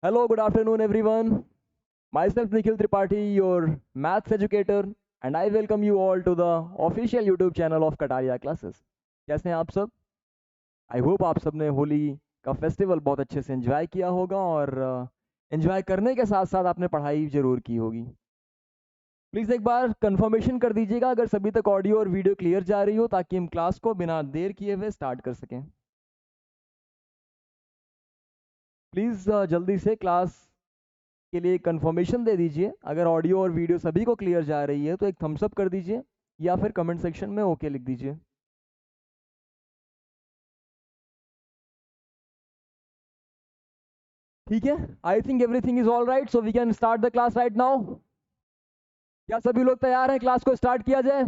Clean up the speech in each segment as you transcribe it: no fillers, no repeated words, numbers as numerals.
Hello, good afternoon, everyone. Myself Nikhil Tripathi, your maths educator, and I welcome you all to the official YouTube channel of Kataria Classes. कैसे हैं आप सब? I hope आप सब ने होली का festival बहुत अच्छे से एंजॉय किया होगा और एंजॉय करने के साथ साथ आपने पढ़ाई जरूर की होगी। प्लीज़ एक बार कंफर्मेशन कर दीजिएगा अगर सभी तक ऑडियो और वीडियो क्लियर जा रही हो, ताकि हम क्लास को बिना देर किए हुए स्टार्ट कर सकें। प्लीज़ जल्दी से क्लास के लिए कंफर्मेशन दे दीजिए। अगर ऑडियो और वीडियो सभी को क्लियर जा रही है तो एक थम्स अप कर दीजिए या फिर कमेंट सेक्शन में ओके लिख दीजिए। ठीक है, I think everything is all right, so we can start the class right now. क्या सभी लोग तैयार हैं? क्लास को स्टार्ट किया जाए।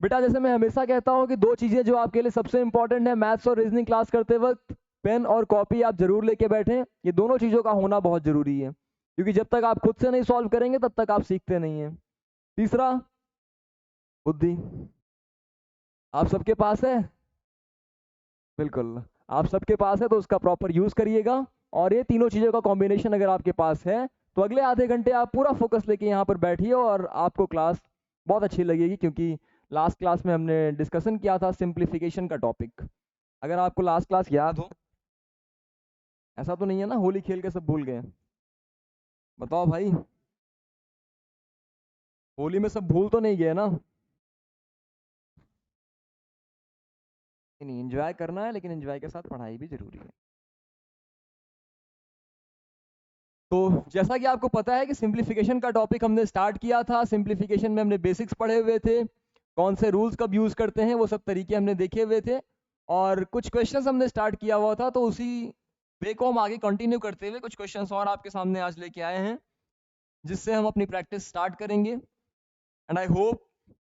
बेटा, जैसे मैं हमेशा कहता हूँ कि दो चीज़ें जो आपके लिए सबसे इंपॉर्टेंट है मैथ्स और रीजनिंग क्लास करते वक्त, पेन और कॉपी आप जरूर लेके बैठें। ये दोनों चीज़ों का होना बहुत ज़रूरी है, क्योंकि जब तक आप खुद से नहीं सॉल्व करेंगे तब तक आप सीखते नहीं हैं। तीसरा, बुद्धि आप सबके पास है? बिल्कुल, आप सबके पास है तो उसका प्रॉपर यूज़ करिएगा। और ये तीनों चीज़ों का कॉम्बिनेशन अगर आपके पास है तो अगले आधे घंटे आप पूरा फोकस लेके यहाँ पर बैठिए और आपको क्लास बहुत अच्छी लगेगी, क्योंकि लास्ट क्लास में हमने डिस्कशन किया था सिंप्लीफिकेशन का टॉपिक। अगर आपको लास्ट क्लास याद हो, ऐसा तो नहीं है ना होली खेल के सब भूल गए? बताओ भाई, होली में सब भूल तो नहीं गए ना? नहीं, एंजॉय करना है, लेकिन एंजॉय के साथ पढ़ाई भी जरूरी है। तो जैसा कि आपको पता है कि सिंप्लीफिकेशन का टॉपिक हमने स्टार्ट किया था। सिंप्लीफिकेशन में हमने बेसिक्स पढ़े हुए थे, कौन से रूल्स कब यूज़ करते हैं वो सब तरीके हमने देखे हुए थे, और कुछ क्वेश्चंस हमने स्टार्ट किया हुआ था। तो उसी वे को हम आगे कंटिन्यू करते हुए कुछ क्वेश्चंस और आपके सामने आज लेके आए हैं, जिससे हम अपनी प्रैक्टिस स्टार्ट करेंगे। एंड आई होप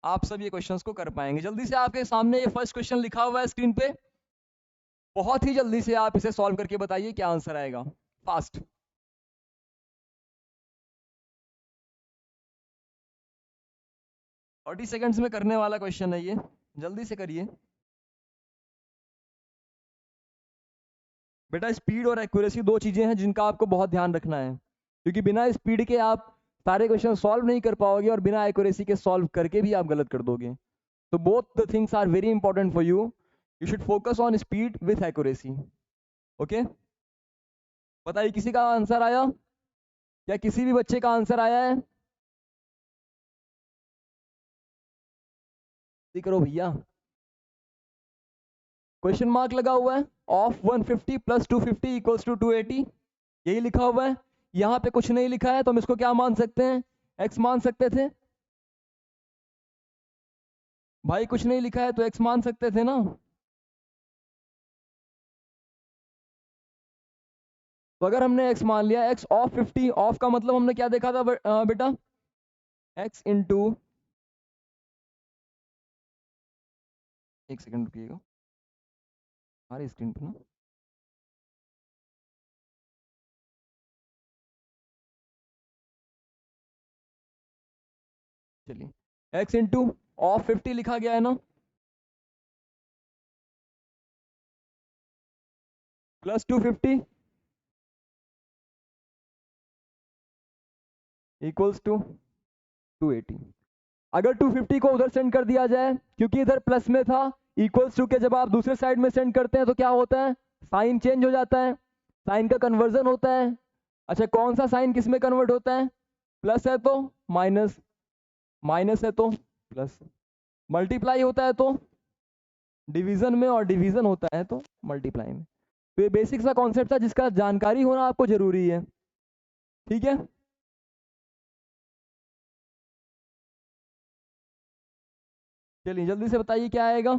आप सब ये क्वेश्चंस को कर पाएंगे। जल्दी से आपके सामने ये फर्स्ट क्वेश्चन लिखा हुआ है स्क्रीन पे, बहुत ही जल्दी से आप इसे सॉल्व करके बताइए क्या आंसर आएगा। फास्ट। 40 सेकंड्स में करने वाला क्वेश्चन है ये, जल्दी से करिए। बेटा, स्पीड और एक्यूरेसी दो चीजें हैं जिनका आपको बहुत ध्यान रखना है, क्योंकि बिना स्पीड के आप सारे क्वेश्चन सॉल्व नहीं कर पाओगे और बिना एक्यूरेसी के सॉल्व करके भी आप गलत कर दोगे। तो both the things are very important for you. You should focus on speed with accuracy. Okay, बताइए किसी का आंसर आया? क्या किसी भी बच्चे का आंसर आया है? करो भैया। क्वेश्चन मार्क लगा हुआ है, ऑफ 150 प्लस 250 इक्वल्स टू 280, यही लिखा हुआ है। यहाँ पे कुछ नहीं लिखा है तो हम इसको क्या मान सकते हैं? एक्स मान सकते थे भाई, कुछ नहीं लिखा है तो एक्स मान सकते थे ना। तो अगर हमने x मान लिया, x ऑफ 50, ऑफ का मतलब हमने क्या देखा था बेटा? x इंटू, एक सेकंड रुकिएगा, हमारी स्क्रीन पर ना, चलिए, x इंटू ऑफ 50 लिखा गया है ना, प्लस 250 इक्वल्स टू 280। अगर 250 को उधर सेंड कर दिया जाए, क्योंकि इधर प्लस में था, इक्वल्स टू के जब आप दूसरे साइड में सेंड करते हैं तो क्या होता है? साइन चेंज हो जाता है, साइन का कन्वर्जन होता है। अच्छा, कौन सा साइन किस में कन्वर्ट होता है? प्लस है तो माइनस, माइनस है तो प्लस, मल्टीप्लाई होता है तो डिवीजन में, और डिवीजन होता है तो मल्टीप्लाई में। तो ये बेसिक सा कॉन्सेप्ट था जिसका जानकारी होना आपको जरूरी है। ठीक है, चलिए जल्दी से बताइए क्या आएगा।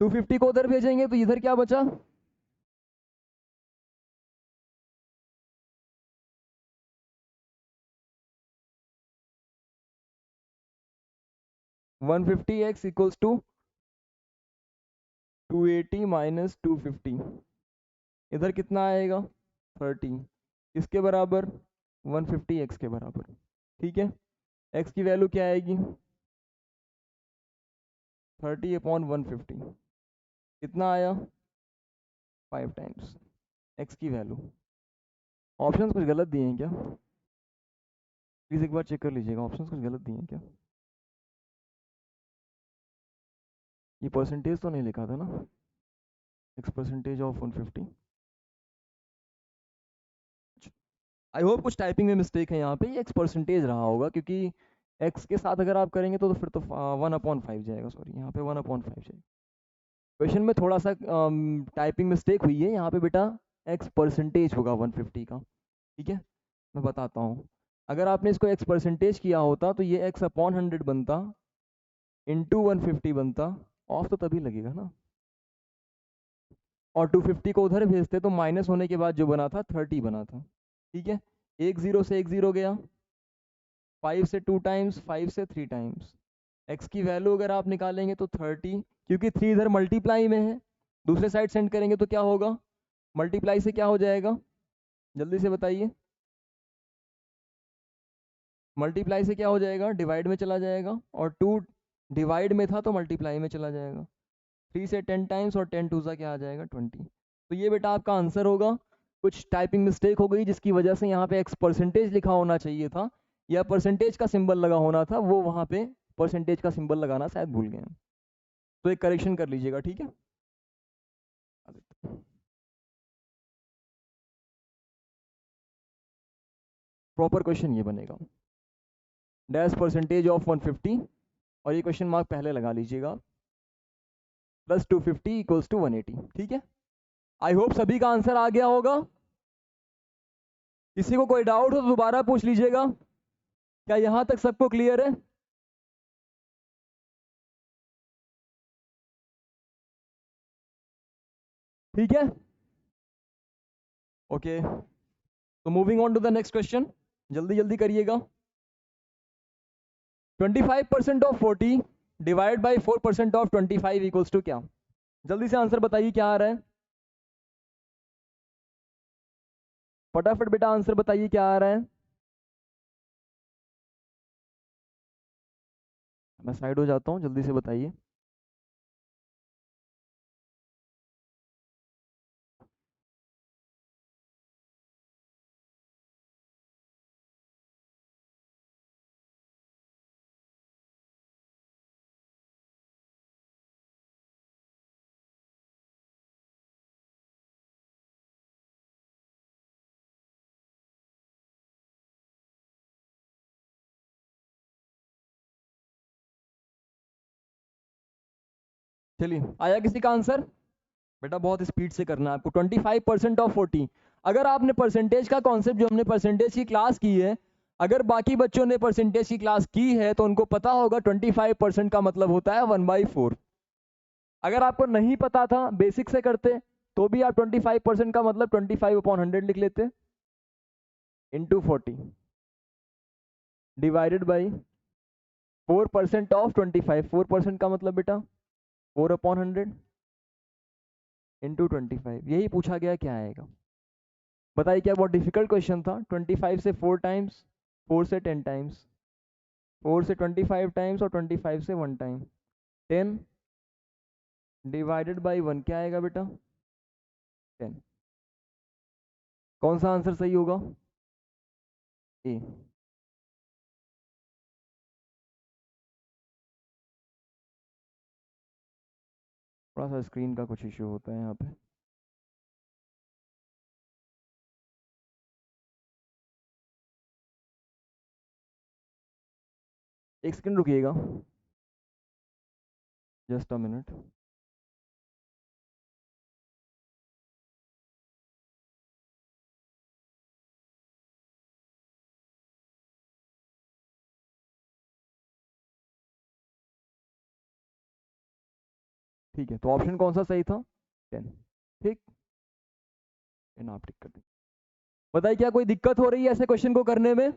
250 को उधर भेजेंगे तो इधर क्या बचा? 150x इक्वल्स टू 280 माइनस 250, इधर कितना आएगा? 30, इसके बराबर 150x के बराबर। ठीक है, x की वैल्यू क्या आएगी? 30 अपॉन 150, कितना आया? 5 टाइम्स x की वैल्यू। ऑप्शंस कुछ गलत दिए हैं क्या? प्लीज़ एक बार चेक कर लीजिएगा, ऑप्शंस कुछ गलत दिए हैं क्या? ये परसेंटेज तो नहीं लिखा था ना, x percentage of 150। I hope कुछ टाइपिंग में मिस्टेक है यहाँ पे, ये x परसेंटेज रहा होगा, क्योंकि x के साथ अगर आप करेंगे तो फिर तो 1/5 जाएगा, सॉरी यहाँ पे 1/5 जाएगा। क्वेश्चन में थोड़ा सा टाइपिंग मिस्टेक हुई है, यहाँ पे बेटा x परसेंटेज होगा 150 का, ठीक है? मैं बताता हूँ, अगर आपने इसको x परसेंटेज किया होता तो ये x/100 बनता, इंटू 150 बनता, ऑफ तो तभी लगेगा ना, और 250 को उधर भेजते तो माइनस होने के बाद जो बना था 30 बना था, ठीक है? एक जीरो से एक जीरो गया, 5 से 2 टाइम्स, 5 से 3 टाइम्स। x की वैल्यू अगर आप निकालेंगे तो 30, क्योंकि 3 इधर मल्टीप्लाई में है, दूसरे साइड सेंड करेंगे तो क्या होगा, मल्टीप्लाई से क्या हो जाएगा, जल्दी से बताइए, मल्टीप्लाई से क्या हो जाएगा, डिवाइड में चला जाएगा, और 2 डिवाइड में था तो मल्टीप्लाई में चला जाएगा। 3 से 10 टाइम्स, और 10 टू सा क्या आ जाएगा, 20। तो ये बेटा आपका आंसर होगा। कुछ टाइपिंग मिस्टेक हो गई जिसकी वजह से यहाँ पे x परसेंटेज लिखा होना चाहिए था, या परसेंटेज का सिंबल लगा होना था, वो वहाँ पे परसेंटेज का सिंबल लगाना शायद भूल गए हैं, तो एक करेक्शन कर लीजिएगा, ठीक है? प्रॉपर क्वेश्चन ये बनेगा, डैश परसेंटेज ऑफ 150, और ये क्वेश्चन मार्क पहले लगा लीजिएगा, प्लस 250 इक्वल्स टू 180, ठीक है? आई होप सभी का आंसर आ गया होगा। किसी को कोई डाउट हो तो दोबारा पूछ लीजिएगा। क्या यहां तक सबको क्लियर है? ठीक है, ओके, तो moving on to the next question, जल्दी जल्दी करिएगा। 25% of 40 divide by 4% of 25 equals to क्या? जल्दी से आंसर बताइए, क्या आ रहा है? फटाफट बेटा आंसर बताइए, क्या आ रहा है? मैं साइड हो जाता हूँ, जल्दी से बताइए। चलिए, आया किसी का आंसर? बेटा बहुत स्पीड से करना है आपको। 25% ऑफ 40, अगर आपने परसेंटेज का कॉन्सेप्ट, जो हमने परसेंटेज की क्लास की है, अगर बाकी बच्चों ने परसेंटेज की क्लास की है तो उनको पता होगा 25% का मतलब होता है 1/4। अगर आपको नहीं पता था, बेसिक से करते, तो भी आप 25% का मतलब 25/100 लिख लेते, इंटू 40 डिवाइडेड बाई 4% ऑफ 25। 4% का मतलब बेटा 4/100 इंटू 25, यही पूछा गया, क्या आएगा बताइए? क्या बहुत डिफिकल्ट क्वेश्चन था? 25 से 4 टाइम्स, 4 से 10 टाइम्स, 4 से 25 टाइम्स, और 25 से 1 टाइम, 10 डिवाइडेड बाई 1, क्या आएगा बेटा? 10। कौन सा आंसर सही होगा? ए। थोड़ा सा स्क्रीन का कुछ इश्यू होता है यहाँ पे। एक सेकंड रुकिएगा, जस्ट अ मिनट। ठीक है, तो ऑप्शन कौन सा सही था? 10। ठीक, 10 आप टिक कर दीजिए। बताइए, क्या कोई दिक्कत हो रही है ऐसे क्वेश्चन को करने में?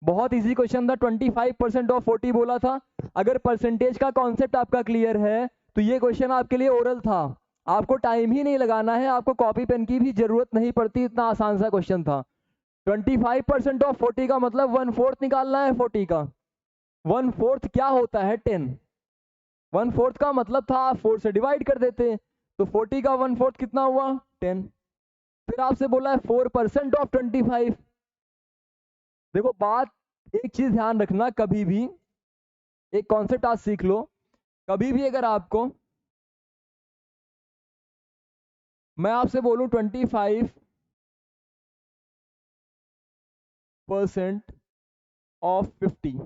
बहुत इजी क्वेश्चन था, 25% ऑफ 40 बोला था। अगर परसेंटेज का कॉन्सेप्ट आपका क्लियर है तो ये क्वेश्चन आपके लिए ओरल था, आपको टाइम ही नहीं लगाना है, आपको कॉपी पेन की भी जरूरत नहीं पड़ती, इतना आसान सा क्वेश्चन था। 25% ऑफ 40 का मतलब 1/4 निकालना है 40 का। 1/4 क्या होता है? 10। 1/4 का मतलब था आप 4 से डिवाइड कर देते, तो 40 का 1/4 कितना हुआ 10। फिर आपसे बोला है 4% ऑफ 25। देखो बात, एक चीज ध्यान रखना, कभी भी एक कॉन्सेप्ट आज सीख लो, कभी भी अगर आपको मैं आपसे बोलूं 25% ऑफ 50,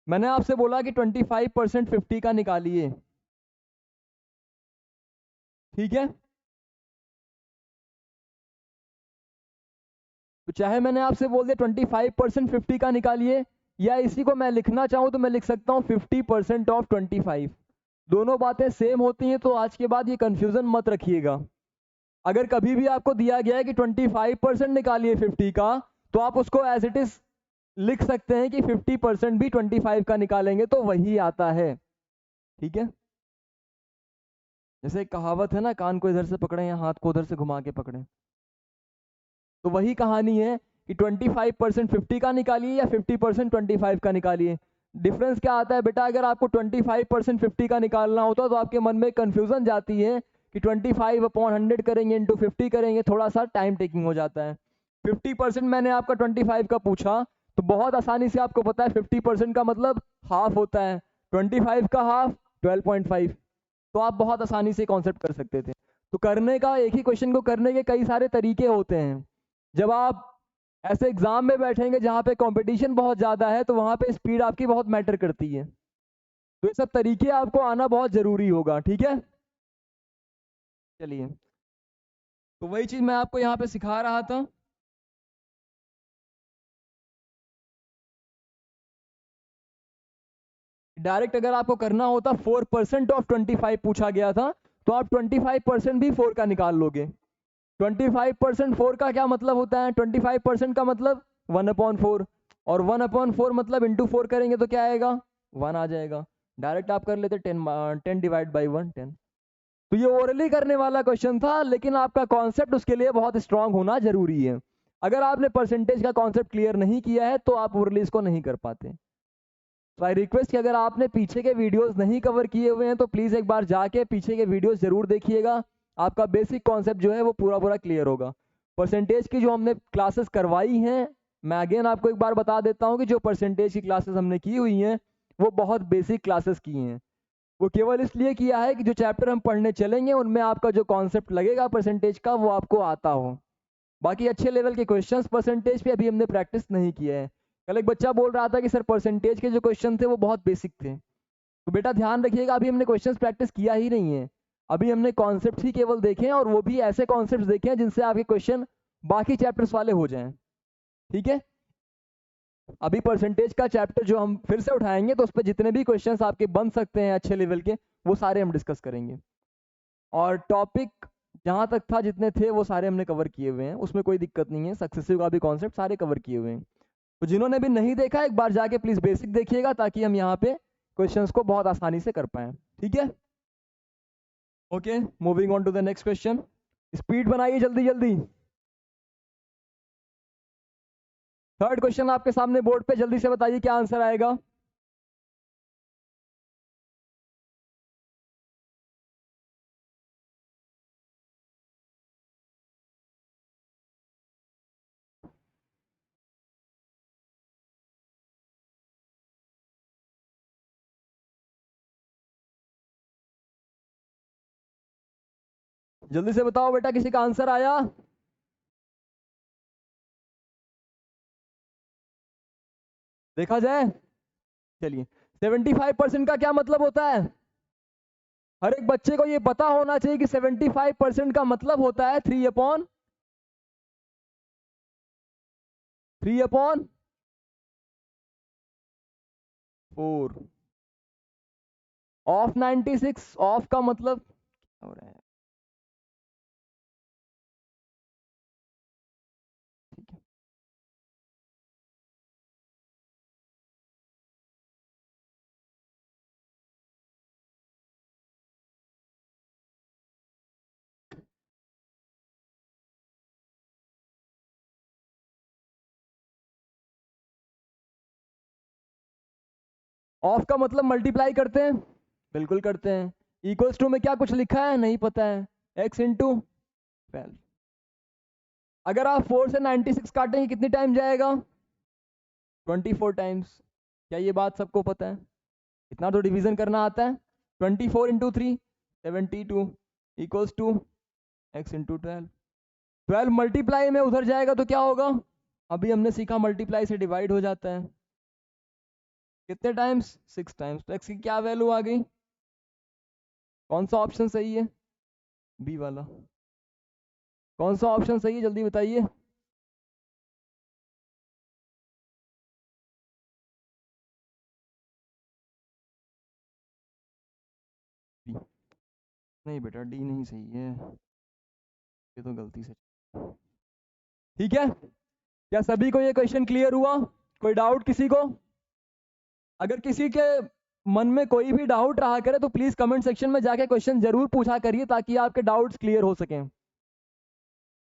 मैंने आपसे बोला कि 25% 50 का निकालिए, ठीक है। तो चाहे मैंने आपसे बोल दिया 25% 50 का निकालिए, या इसी को मैं लिखना चाहूं तो मैं लिख सकता हूं 50% ऑफ 25। दोनों बातें सेम होती हैं, तो आज के बाद ये कंफ्यूजन मत रखिएगा। अगर कभी भी आपको दिया गया है कि 25% निकालिए 50 का, तो आप उसको एज इट इज लिख सकते हैं कि 50% भी 25 का निकालेंगे तो वही आता है, ठीक है। जैसे एक कहावत है ना, कान को इधर से पकड़े या हाथ को उधर से घुमा के पकड़े, तो वही कहानी है कि 25% 50 का निकालिए या 50% 25 का निकालिए। डिफरेंस क्या आता है बेटा, अगर आपको 25% 50 का निकालना होता तो आपके मन में कंफ्यूजन जाती है कि 25/100 करेंगे इंटू 50 करेंगे, थोड़ा सा टाइम टेकिंग हो जाता है। 50% मैंने आपका 25 का पूछा तो बहुत आसानी से आपको पता है 50% का मतलब हाफ होता है, 25 का हाफ 12.5, तो आप बहुत आसानी से कॉन्सेप्ट कर सकते थे। तो करने का, एक ही क्वेश्चन को करने के कई सारे तरीके होते हैं। जब आप ऐसे एग्जाम में बैठेंगे जहाँ पे कंपटीशन बहुत ज़्यादा है, तो वहाँ पे स्पीड आपकी बहुत मैटर करती है, तो ये सब तरीके आपको आना बहुत ज़रूरी होगा, ठीक है। चलिए, तो वही चीज़ मैं आपको यहाँ पे सिखा रहा था। डायरेक्ट अगर आपको करना होता 4% ऑफ 25 पूछा गया था, तो आप 25% भी 4 का निकाल लोगे। 25% 4 का क्या मतलब होता है, 25% का मतलब 1/4, और 1/4 मतलब इंटू 4 करेंगे तो क्या आएगा 1 आ जाएगा। डायरेक्ट आप कर लेते 10 डिवाइड बाई 1 10। तो ये ओरली करने वाला क्वेश्चन था, लेकिन आपका कॉन्सेप्ट उसके लिए बहुत स्ट्रांग होना जरूरी है। अगर आपने परसेंटेज का कॉन्सेप्ट क्लियर नहीं किया है तो आप ओरली इसको नहीं कर पाते। तो आई रिक्वेस्ट कि अगर आपने पीछे के वीडियोस नहीं कवर किए हुए हैं तो प्लीज़ एक बार जाके पीछे के वीडियोस जरूर देखिएगा, आपका बेसिक कॉन्सेप्ट जो है वो पूरा पूरा क्लियर होगा। परसेंटेज की जो हमने क्लासेस करवाई हैं, मैं अगेन आपको एक बार बता देता हूँ कि जो परसेंटेज की क्लासेस हमने की हुई हैं वो बहुत बेसिक क्लासेस की हैं। वो केवल इसलिए किया है कि जो चैप्टर हम पढ़ने चलेंगे उनमें आपका जो कॉन्सेप्ट लगेगा परसेंटेज का वो आपको आता हो। बाकी अच्छे लेवल के क्वेश्चंस परसेंटेज पे अभी हमने प्रैक्टिस नहीं किया है। कल एक बच्चा बोल रहा था कि सर परसेंटेज के जो क्वेश्चन थे वो बहुत बेसिक थे, तो बेटा ध्यान रखिएगा, अभी हमने क्वेश्चंस प्रैक्टिस किया ही नहीं है। अभी हमने कॉन्सेप्ट ही केवल देखे हैं, और वो भी ऐसे कॉन्सेप्ट देखे हैं जिनसे आपके क्वेश्चन बाकी चैप्टर्स वाले हो जाएं, ठीक है। अभी परसेंटेज का चैप्टर जो हम फिर से उठाएंगे तो उस पर जितने भी क्वेश्चंस आपके बन सकते हैं अच्छे लेवल के, वो सारे हम डिस्कस करेंगे। और टॉपिक जहाँ तक था जितने थे वो सारे हमने कवर किए हुए हैं, उसमें कोई दिक्कत नहीं है। सक्सेसिव का भी कॉन्सेप्ट सारे कवर किए हुए हैं। तो जिन्होंने भी नहीं देखा एक बार जाके प्लीज बेसिक देखिएगा, ताकि हम यहाँ पे क्वेश्चंस को बहुत आसानी से कर पाए, ठीक है। Okay, moving on to the next question. Speed बनाइए जल्दी जल्दी। थर्ड क्वेश्चन आपके सामने बोर्ड पे, जल्दी से बताइए क्या आंसर आएगा। जल्दी से बताओ बेटा, किसी का आंसर आया। देखा जाए, चलिए। 75% का क्या मतलब होता है, हर एक बच्चे को ये पता होना चाहिए कि 75% का मतलब होता है 3/4 ऑफ 96। ऑफ का मतलब क्या हो रहा है, ठीक है। ऑफ का मतलब मल्टीप्लाई करते हैं, बिल्कुल करते हैं। इक्वल्स टू में क्या कुछ लिखा है, नहीं पता है, x इंटू 12। अगर आप 4 से 96 काटेंगे कितनी टाइम जाएगा, 24 टाइम्स। क्या ये बात सबको पता है? इतना तो डिवीजन करना आता है। 24 into 3 72 equals to x into 12। 12 multiply में उधर जाएगा तो क्या होगा, अभी हमने सीखा मल्टीप्लाई से डिवाइड हो जाता है। कितने टाइम्स, 6 टाइम्स। तो x की क्या वैल्यू आ गई, कौन सा ऑप्शन सही है, बी वाला। कौन सा ऑप्शन सही है जल्दी बताइए। नहीं बेटा डी नहीं सही है, ये तो गलती से। ठीक है, क्या सभी को ये क्वेश्चन क्लियर हुआ, कोई डाउट किसी को? अगर किसी के मन में कोई भी डाउट रहा करे तो प्लीज कमेंट सेक्शन में जाके क्वेश्चन जरूर पूछा करिए ताकि आपके डाउट्स क्लियर हो सकें।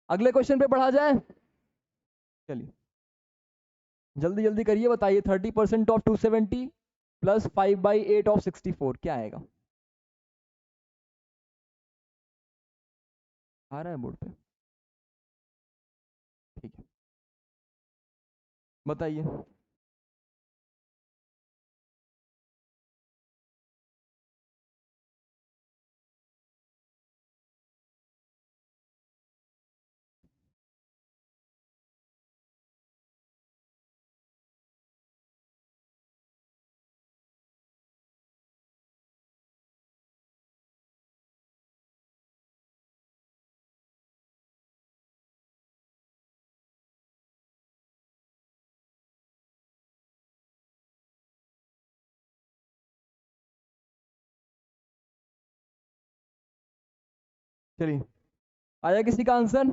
अगले क्वेश्चन पे बढ़ा जाए, चलिए जल्दी जल्दी करिए, बताइए 30% ऑफ 270 प्लस 5/8 ऑफ 64 क्या आएगा? आ रहा है बोर्ड पे, ठीक है बताइए। चलिए आया किसी का आंसर?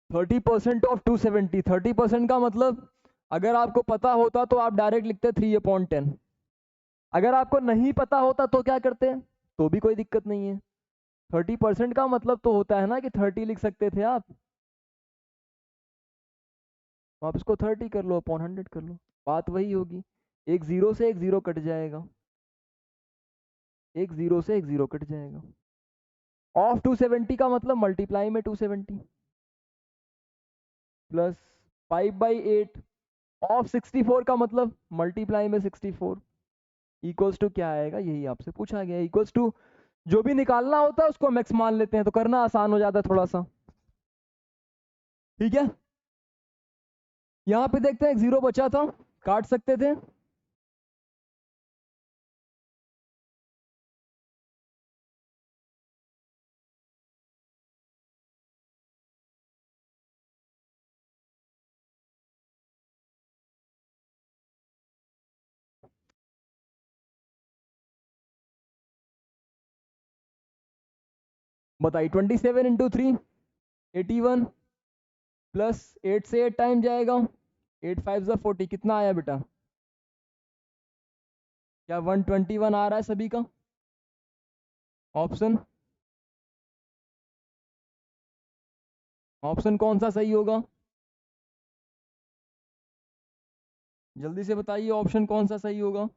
थर्टी परसेंट ऑफ 270, 30% का मतलब अगर आपको पता होता तो आप डायरेक्ट लिखते 3/10। अगर आपको नहीं पता होता तो क्या करते, तो भी कोई दिक्कत नहीं है। 30% का मतलब तो होता है ना कि 30 लिख सकते थे आप, तो आप इसको 30 कर लो, अपॉन 100 कर लो, बात वही होगी। एक जीरो से एक जीरो कट जाएगा, एक जीरो से एक जीरो कट जाएगा। ऑफ 270 का मतलब मल्टीप्लाई में 270 प्लस 5/8 ऑफ 64 का मतलब मल्टीप्लाई में 64 इक्वल्स टू क्या आएगा, यही आपसे पूछा गया। इक्वल्स टू जो भी निकालना होता है उसको मैक्स मान लेते हैं तो करना आसान हो जाता है थोड़ा सा। ठीक है, यहाँ पे देखते हैं एक जीरो बचा था, काट सकते थे। बताइए 27 इंटू 3 81 प्लस 8 से 8 टाइम जाएगा, 8 5 ज़ा 40 कितना आया बेटा? क्या 121 आ रहा है सभी का? ऑप्शन, ऑप्शन कौन सा सही होगा, जल्दी से बताइए ऑप्शन कौन सा सही होगा।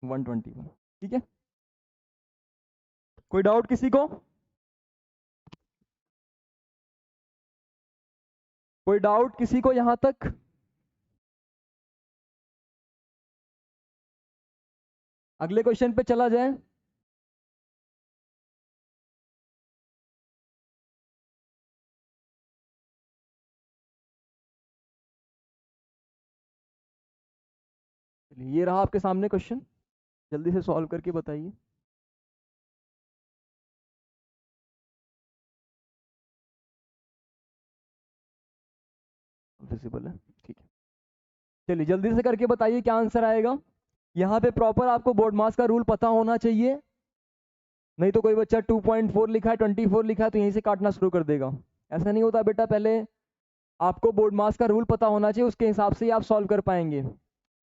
121, ठीक है। कोई डाउट किसी को, कोई डाउट किसी को यहां तक? अगले क्वेश्चन पे चला जाए। ये रहा आपके सामने क्वेश्चन, जल्दी से सॉल्व करके बताइए। विजिबल है, ठीक है। चलिए जल्दी से करके बताइए क्या आंसर आएगा। यहाँ पे प्रॉपर आपको बोर्ड मास का रूल पता होना चाहिए, नहीं तो कोई बच्चा 2.4 लिखा है 24 लिखा है तो यहीं से काटना शुरू कर देगा। ऐसा नहीं होता बेटा, पहले आपको बोर्ड मास का रूल पता होना चाहिए, उसके हिसाब से ही आप सॉल्व कर पाएंगे।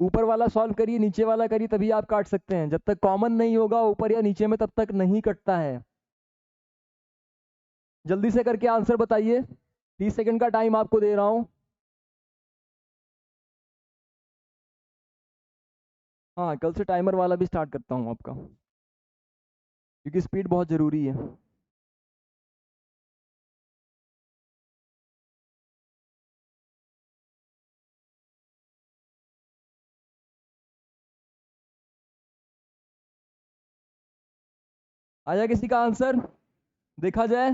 ऊपर वाला सॉल्व करिए, नीचे वाला करिए, तभी आप काट सकते हैं। जब तक कॉमन नहीं होगा ऊपर या नीचे में तब तक नहीं कटता है। जल्दी से करके आंसर बताइए, 30 सेकंड का टाइम आपको दे रहा हूं। हाँ, कल से टाइमर वाला भी स्टार्ट करता हूँ आपका, क्योंकि स्पीड बहुत ज़रूरी है। आया किसी का आंसर? देखा जाए।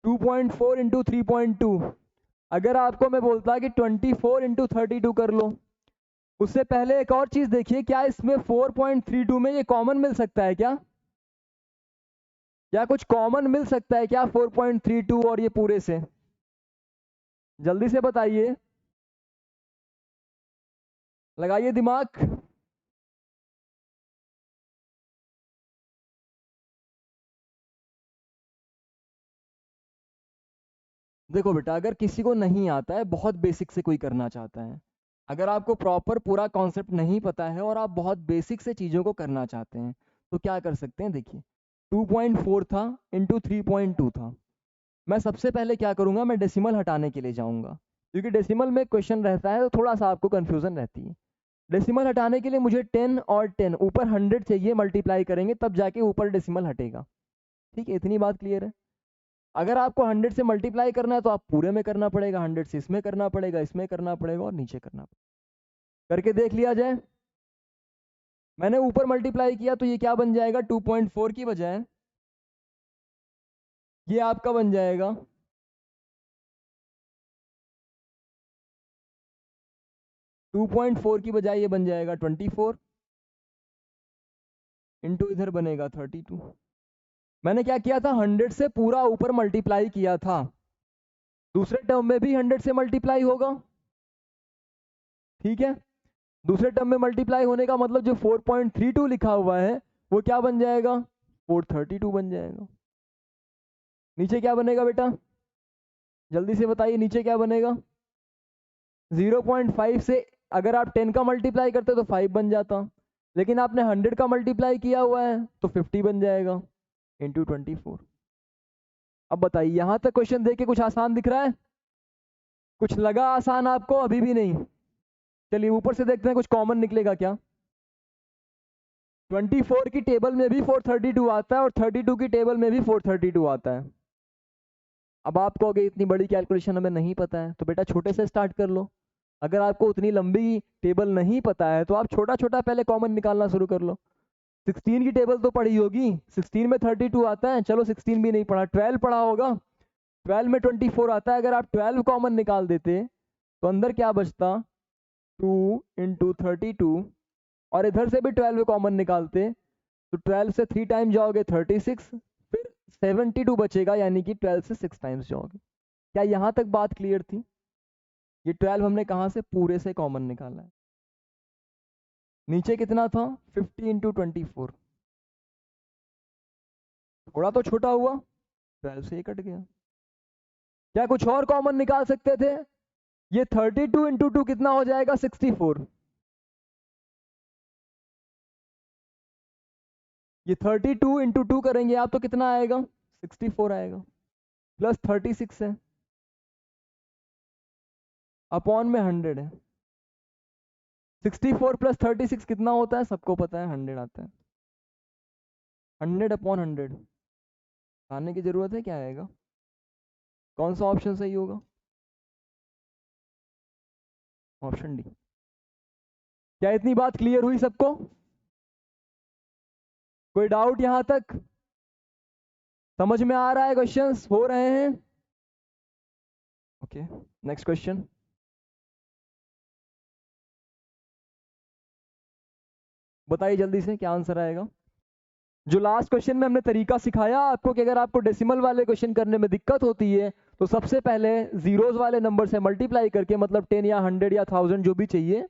2.4 इंटू 3.2। अगर आपको मैं बोलता कि 24 इंटू 32 कर लो, उससे पहले एक और चीज देखिए, क्या इसमें 4.32 में ये कॉमन मिल सकता है क्या? क्या कुछ कॉमन मिल सकता है क्या 4.32 और ये पूरे से? जल्दी से बताइए, लगाइए दिमाग। देखो बेटा, अगर किसी को नहीं आता है, बहुत बेसिक से कोई करना चाहता है, अगर आपको प्रॉपर पूरा कॉन्सेप्ट नहीं पता है और आप बहुत बेसिक से चीज़ों को करना चाहते हैं, तो क्या कर सकते हैं? देखिए, 2.4 था इंटू 3.2 था। मैं सबसे पहले क्या करूंगा, मैं डेसिमल हटाने के लिए जाऊंगा, क्योंकि डेसिमल में क्वेश्चन रहता है तो थोड़ा सा आपको कन्फ्यूजन रहती है। डेसिमल हटाने के लिए मुझे 10 और 10 ऊपर 100 चाहिए, मल्टीप्लाई करेंगे तब जाके ऊपर डेसिमल हटेगा। ठीक है, इतनी बात क्लियर है। अगर आपको 100 से मल्टीप्लाई करना है तो आप पूरे में करना पड़ेगा, 100 से इसमें करना पड़ेगा, इसमें करना पड़ेगा और नीचे करना पड़ेगा। करके देख लिया जाए। मैंने ऊपर मल्टीप्लाई किया तो ये क्या बन जाएगा, 2.4 की बजाय ये आपका बन जाएगा 2.4 की बजाय ये बन जाएगा 24 इंटू इधर बनेगा 32। मैंने क्या किया था, 100 से पूरा ऊपर मल्टीप्लाई किया था, दूसरे टर्म में भी 100 से मल्टीप्लाई होगा। ठीक है, दूसरे टर्म में मल्टीप्लाई होने का मतलब जो 4.32 लिखा हुआ है वो क्या बन जाएगा, 432 बन जाएगा। नीचे क्या बनेगा बेटा, जल्दी से बताइए, नीचे क्या बनेगा? 0.5 से अगर आप 10 का मल्टीप्लाई करते तो 5 बन जाता, लेकिन आपने 100 का मल्टीप्लाई किया हुआ है तो 50 बन जाएगा इंटू 24। अब बताइए, यहां तक क्वेश्चन देख के कुछ आसान दिख रहा है? कुछ लगा आसान आपको? अभी भी नहीं। चलिए ऊपर से देखते हैं कुछ कॉमन निकलेगा क्या। 24 की टेबल में भी 432 आता है और 32 की टेबल में भी 432 आता है। अब आप कहोगे इतनी बड़ी कैलकुलेशन हमें नहीं पता है, तो बेटा छोटे से स्टार्ट कर लो। अगर आपको उतनी लंबी टेबल नहीं पता है तो आप छोटा छोटा पहले कॉमन निकालना शुरू कर लो। 16 की टेबल तो पढ़ी होगी, 16 में 32 आता है, चलो 16 भी नहीं पढ़ा, 12 पढ़ा होगा, 12 में 24 आता है। अगर आप 12 कॉमन निकाल देते तो अंदर क्या बचता, 2 इंटू 32, और इधर से भी 12 कॉमन निकालते तो 12 से 3 टाइम जाओगे 36, फिर 72 बचेगा, यानी कि 12 से 6 टाइम्स जाओगे। क्या यहाँ तक बात क्लियर थी? ये 12 हमने कहाँ से, पूरे से कॉमन निकाला है। नीचे कितना था, 50 इंटू 24, थोड़ा तो छोटा हुआ, 12 से ये कट गया। क्या कुछ और कॉमन निकाल सकते थे? ये 32 इंटू 2 कितना हो जाएगा, 64। ये 32 इंटू 2 करेंगे आप तो कितना आएगा, 64 आएगा, प्लस 36 है, अपॉन में 100 है। 64 प्लस 36 कितना होता है, सबको पता है 100 आता है। 100 अपॉन 100, आने की जरूरत है, क्या आएगा? कौन सा ऑप्शन सही होगा? Option D. क्या इतनी बात क्लियर हुई सबको? कोई डाउट यहां तक? समझ में आ रहा है, क्वेश्चंस हो रहे हैं? Okay, next question. बताइए जल्दी से क्या आंसर आएगा। जो लास्ट क्वेश्चन में हमने तरीका सिखाया आपको कि अगर आपको डेसिमल वाले क्वेश्चन करने में दिक्कत होती है तो सबसे पहले जीरोस वाले नंबर से मल्टीप्लाई करके, मतलब 10 या 100 या 1000 जो भी चाहिए,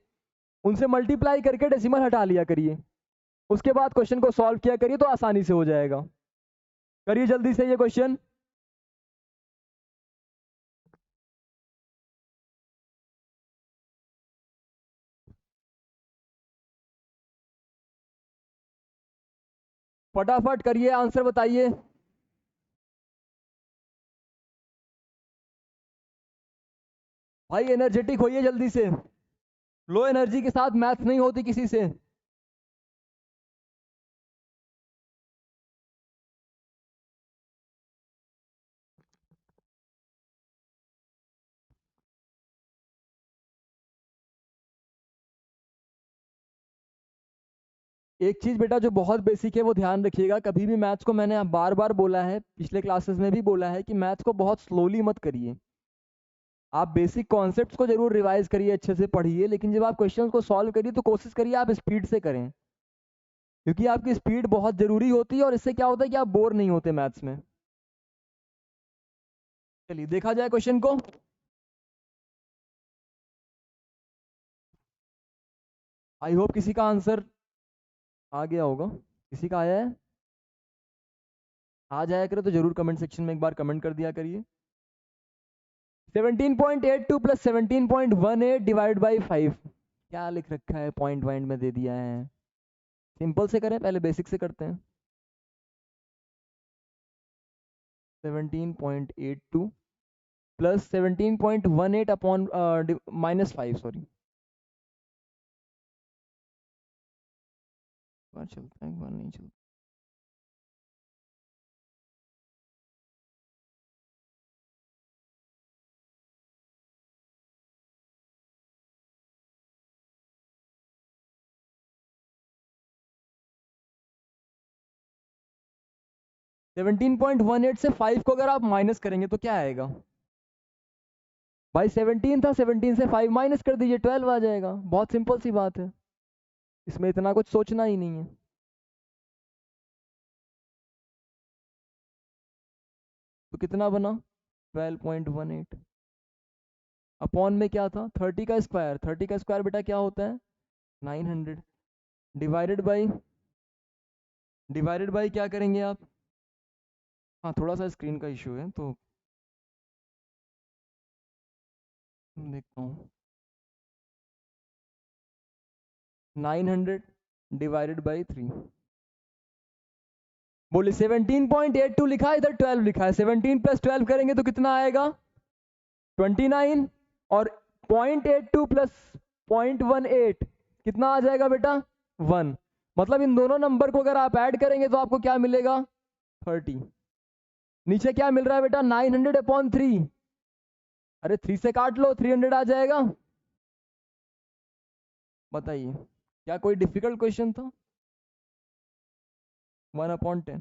उनसे मल्टीप्लाई करके डेसिमल हटा लिया करिए। उसके बाद क्वेश्चन को सॉल्व किया करिए तो आसानी से हो जाएगा। करिए जल्दी से ये क्वेश्चन। फटाफट करिए, आंसर बताइए। भाई एनर्जेटिक होइए जल्दी से, लो एनर्जी के साथ मैथ नहीं होती किसी से। एक चीज बेटा जो बहुत बेसिक है वो ध्यान रखिएगा, कभी भी मैथ्स को, मैंने बार बार बोला है, पिछले क्लासेस में भी बोला है कि मैथ्स को बहुत स्लोली मत करिए। आप बेसिक कॉन्सेप्ट्स को जरूर रिवाइज करिए, अच्छे से पढ़िए, लेकिन जब आप क्वेश्चंस को सॉल्व करिए तो कोशिश करिए आप स्पीड से करें, क्योंकि आपकी स्पीड बहुत जरूरी होती है और इससे क्या होता है कि आप बोर नहीं होते मैथ्स में। चलिए देखा जाए क्वेश्चन को। आई होप किसी का आंसर आ गया होगा, किसी का आया है? आ जाया करे तो जरूर कमेंट सेक्शन में एक बार कमेंट कर दिया करिए। 17.82 प्लस 17.18 डिवाइड बाई 5, क्या लिख रखा है, पॉइंट वाइंट में दे दिया है। सिंपल से करें, पहले बेसिक से करते हैं। 17.82 प्लस 17.18 अपॉन -5, सॉरी, बार चलता है एक बार नहीं चलता। सेवनटीन पॉइंट वन एट से 5 को अगर आप माइनस करेंगे तो क्या आएगा? भाई 17 था, 17 से 5 माइनस कर दीजिए, 12 आ जाएगा। बहुत सिंपल सी बात है, इसमें इतना कुछ सोचना ही नहीं है। तो कितना बना? 12.18 अपॉन में क्या था? 30 का स्क्वायर। 30 का स्क्वायर बेटा क्या होता है? 900 डिवाइडेड बाई क्या करेंगे आप? हाँ थोड़ा सा स्क्रीन का इशू है तो देखता हूँ। 900 डिवाइडेड बाई 3, बोले 17.82 लिखा है, इधर 12 लिखा है। 17 प्लस 12 करेंगे तो कितना आएगा? 29। और 0.82 प्लस 0.18 कितना आ जाएगा बेटा? 1। मतलब इन दोनों नंबर को अगर आप ऐड करेंगे तो आपको क्या मिलेगा? 30। नीचे क्या मिल रहा है बेटा? 900 अपॉन 3। अरे 3 से काट लो, 300 आ जाएगा। बताइए, क्या कोई डिफिकल्ट क्वेश्चन था? 1/10,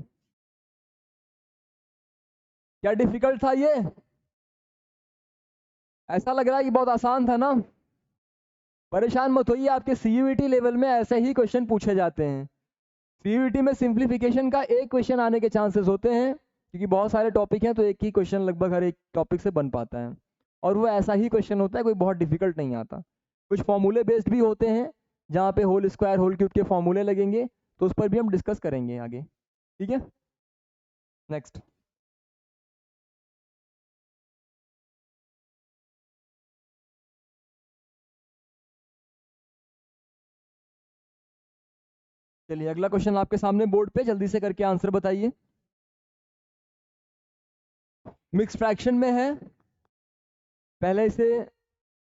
क्या डिफिकल्ट था ये? ऐसा लग रहा है कि बहुत आसान था ना? परेशान मत होइए, आपके सीयूईटी लेवल में ऐसे ही क्वेश्चन पूछे जाते हैं। सीयूईटी में सिंप्लीफिकेशन का एक क्वेश्चन आने के चांसेस होते हैं, क्योंकि बहुत सारे टॉपिक हैं तो एक ही क्वेश्चन लगभग हर एक टॉपिक से बन पाता है, और वो ऐसा ही क्वेश्चन होता है, कोई बहुत डिफिकल्ट नहीं आता। कुछ फॉर्मूले बेस्ड भी होते हैं, जहाँ पे होल स्क्वायर होल क्यूब के फॉर्मूले लगेंगे, तो उस पर भी हम डिस्कस करेंगे आगे। ठीक है, नेक्स्ट। चलिए अगला क्वेश्चन आपके सामने बोर्ड पे, जल्दी से करके आंसर बताइए। मिक्स फ्रैक्शन में है, पहले इसे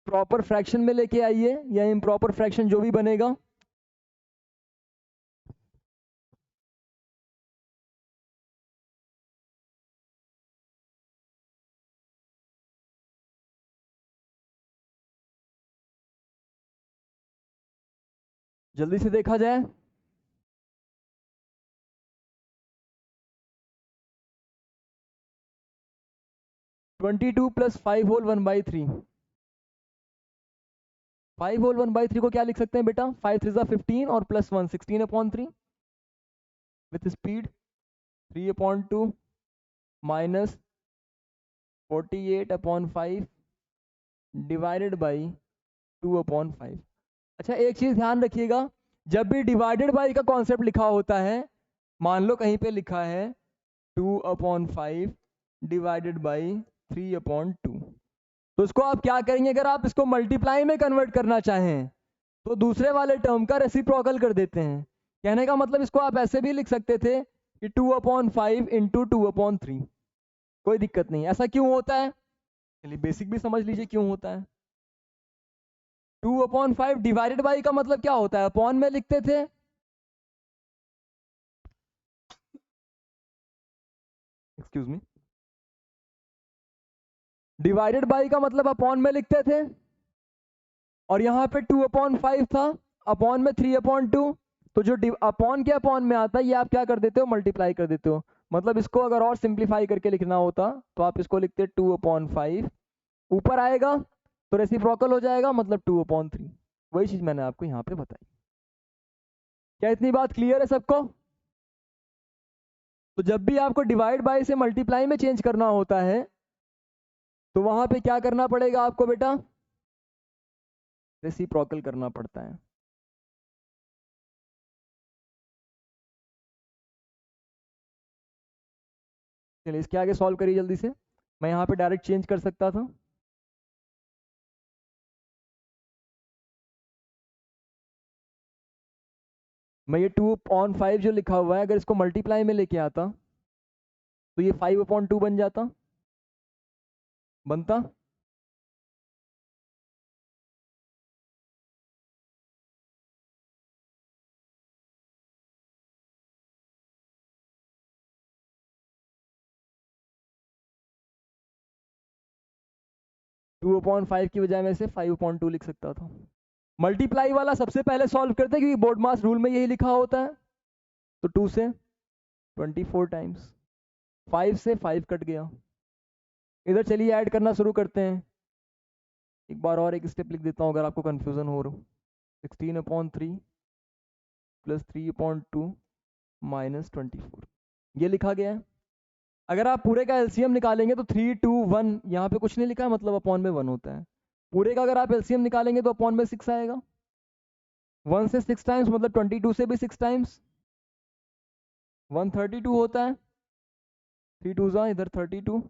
प्रॉपर फ्रैक्शन में लेके आइए, या इम्प्रॉपर फ्रैक्शन जो भी बनेगा। जल्दी से देखा जाए। 22 प्लस 5 होल 1/3। 5 होल 1/3 को क्या लिख सकते हैं बेटा? 5 3 15 और plus 1 16/3 with speed 3/2 minus 48/5 divided by 2/5। अच्छा एक चीज ध्यान रखिएगा, जब भी डिवाइडेड बाई का कॉन्सेप्ट लिखा होता है, मान लो कहीं पे लिखा है 2/5 डिवाइडेड बाई 3/2, तो इसको आप क्या करेंगे? अगर आप इसको मल्टीप्लाई में कन्वर्ट करना चाहें तो दूसरे वाले टर्म का रेसिप्रोकल कर देते हैं। कहने का मतलब इसको आप ऐसे भी लिख सकते थे कि 2/5 इंटू 2/3। कोई दिक्कत नहीं। ऐसा क्यों होता है, चलिए बेसिक भी समझ लीजिए क्यों होता है। 2/5 डिवाइडेड बाई का मतलब क्या होता है, अपॉन में लिखते थे, एक्सक्यूज मी, डिवाइडेड बाई का मतलब अपॉन में लिखते थे, और यहाँ पे 2/5 था, अपॉन में 3/2। तो जो अपॉन के अपॉन में आता है ये आप क्या कर देते हो, मल्टीप्लाई कर देते हो। मतलब इसको अगर और सिंप्लीफाई करके लिखना होता तो आप इसको लिखते 2/5, ऊपर आएगा तो रेसिप्रोकल हो जाएगा, मतलब 2/3। वही चीज मैंने आपको यहाँ पे बताई। क्या इतनी बात क्लियर है सबको? तो जब भी आपको डिवाइड बाय से मल्टीप्लाई में चेंज करना होता है तो वहां पे क्या करना पड़ेगा आपको बेटा, रेसिप्रोकल करना पड़ता है। चलिए इसके आगे सॉल्व करिए जल्दी से। मैं यहाँ पे डायरेक्ट चेंज कर सकता था, मैं ये 2/5 जो लिखा हुआ है अगर इसको मल्टीप्लाई में लेके आता तो ये 5/2 बन जाता, बनता। 2/5 की बजाय मैं इसे 5/2 लिख सकता था। मल्टीप्लाई वाला सबसे पहले सॉल्व करते हैं क्योंकि बोर्ड मास रूल में यही लिखा होता है। तो 2 से 24 टाइम्स, 5 से 5 कट गया। इधर चलिए ऐड करना शुरू करते हैं। एक बार और एक स्टेप लिख देता हूँ अगर आपको कंफ्यूजन हो रहा हो। 16/3 प्लस 3/2 माइनस 24, ये लिखा गया है। अगर आप पूरे का एलसीएम निकालेंगे तो 3, 2, 1, यहाँ पे कुछ नहीं लिखा है, मतलब अपॉन में 1 होता है। पूरे का अगर आप एलसीएम निकालेंगे तो अपॉन में 6 आएगा। 1 से 6 टाइम्स मतलब 22 से भी 6 टाइम्स 132 होता है। 3 2 जा इधर 32,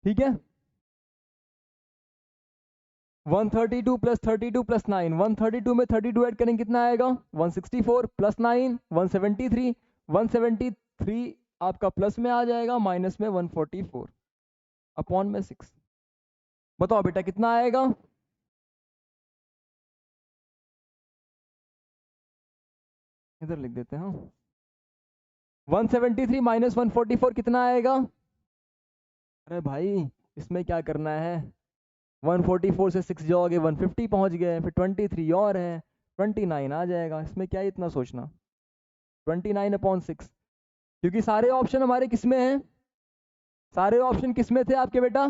ठीक है। 132 प्लस 32 प्लस 9, 132 में 32 ऐड करेंगे कितना आएगा, 164 प्लस 9 173, 173 आपका प्लस में आ जाएगा, माइनस में 144 अपॉन में 6। बताओ बेटा कितना आएगा, इधर लिख देते हैं। 173 माइनस 144 कितना आएगा, अरे भाई इसमें क्या करना है, 144 से 6 जाओगे 150 पहुंच गए, फिर 23 और है 29 आ जाएगा। इसमें क्या इतना सोचना, 29/6, क्योंकि सारे ऑप्शन हमारे किस में हैं, सारे ऑप्शन किस में थे आपके बेटा,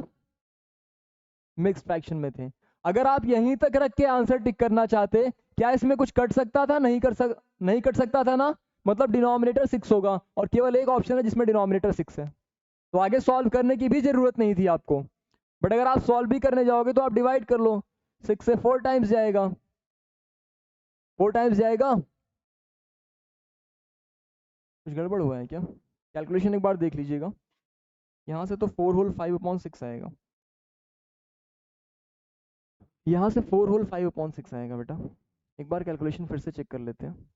मिक्स फ्रैक्शन में थे। अगर आप यहीं तक रख के आंसर टिक करना चाहते, क्या इसमें कुछ कट सकता था, नहीं कट सकता था ना, मतलब डिनोमिनेटर 6 होगा और केवल एक ऑप्शन है जिसमें डिनोमिनेटर 6 है, तो आगे सॉल्व करने की भी जरूरत नहीं थी आपको। बट अगर आप सॉल्व भी करने जाओगे तो आप डिवाइड कर लो, 6 से 4 टाइम्स जाएगा, 4 टाइम्स जाएगा। कुछ गड़बड़ हुआ है क्या, कैलकुलेशन एक बार देख लीजिएगा। यहाँ से तो 4 होल 5/6 आएगा, यहाँ से 4 होल 5/6 आएगा बेटा। एक बार कैलकुलेशन फिर से चेक कर लेते हैं।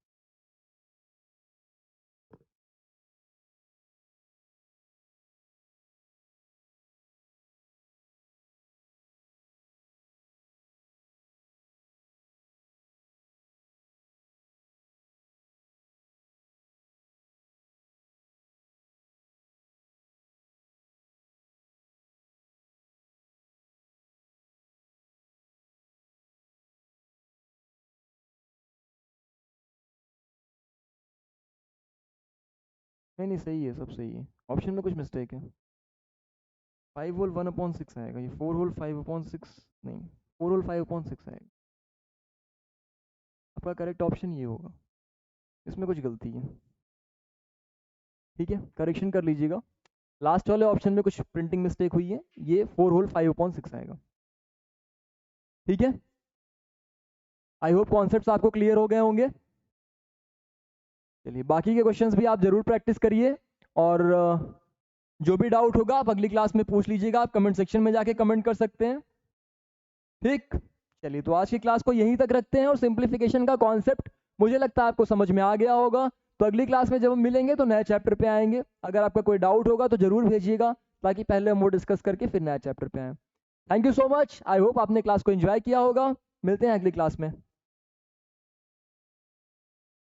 नहीं सही है, सब सही है, ऑप्शन में कुछ मिस्टेक है। 5 होल 1/6 आएगा, ये 4 होल 5/6 नहीं, 4 होल 5/6 आएगा। आपका करेक्ट ऑप्शन ये होगा, इसमें कुछ गलती है, ठीक है, करेक्शन कर लीजिएगा। लास्ट वाले ऑप्शन में कुछ प्रिंटिंग मिस्टेक हुई है, ये 4 होल 5/6 आएगा, ठीक है। आई होप कॉन्सेप्ट्स आपको क्लियर हो गए होंगे। चलिए बाकी के क्वेश्चंस भी आप जरूर प्रैक्टिस करिए, और जो भी डाउट होगा आप अगली क्लास में पूछ लीजिएगा, आप कमेंट सेक्शन में जाके कमेंट कर सकते हैं। ठीक, चलिए तो आज की क्लास को यहीं तक रखते हैं और सिंप्लीफिकेशन का कॉन्सेप्ट मुझे लगता है आपको समझ में आ गया होगा। तो अगली क्लास में जब हम मिलेंगे तो नए चैप्टर पे आएंगे। अगर आपका कोई डाउट होगा तो जरूर भेजिएगा, ताकि पहले हम वो डिस्कस करके फिर नए चैप्टर पे आए। Thank you so much, I hope आपने क्लास को एंजॉय किया होगा। मिलते हैं अगली क्लास में।